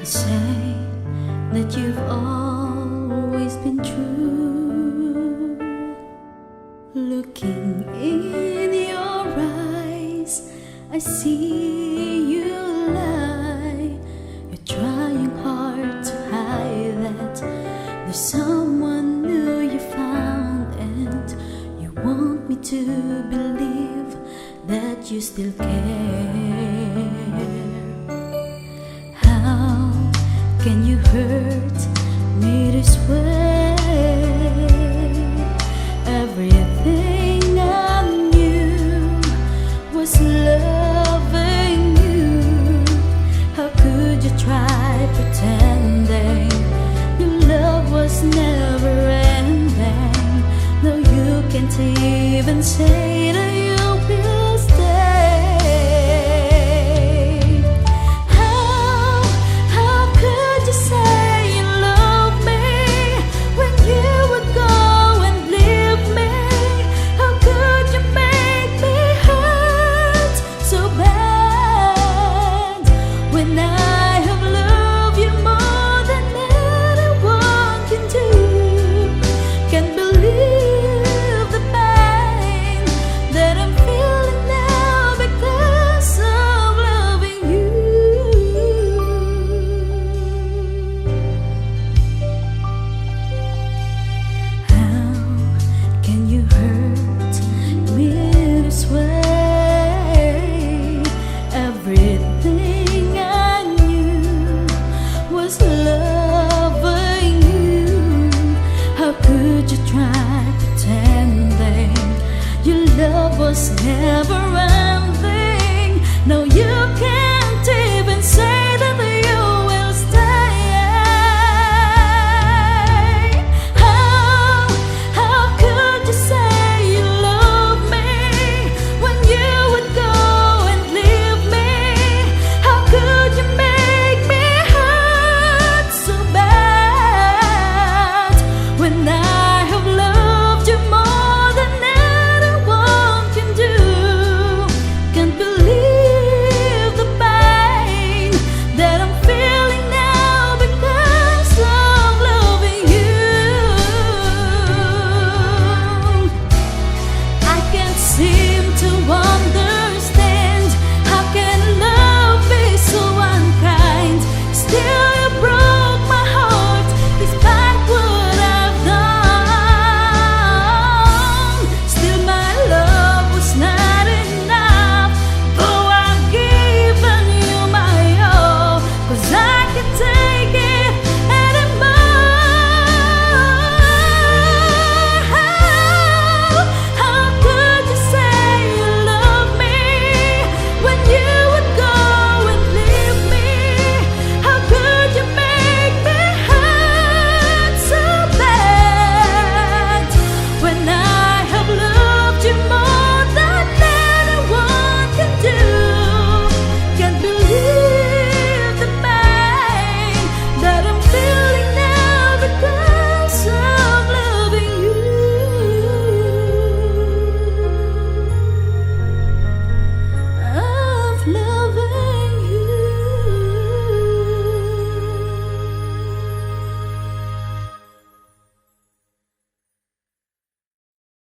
You say that you've always been true. Looking in your eyes, I see you lie. You're trying hard to hide that there's someone new you found, and you want me to believe that you still care. How can you hurt me this way? Everything I knew was loving you. How could you try pretending your love was never ending? No, you can't even say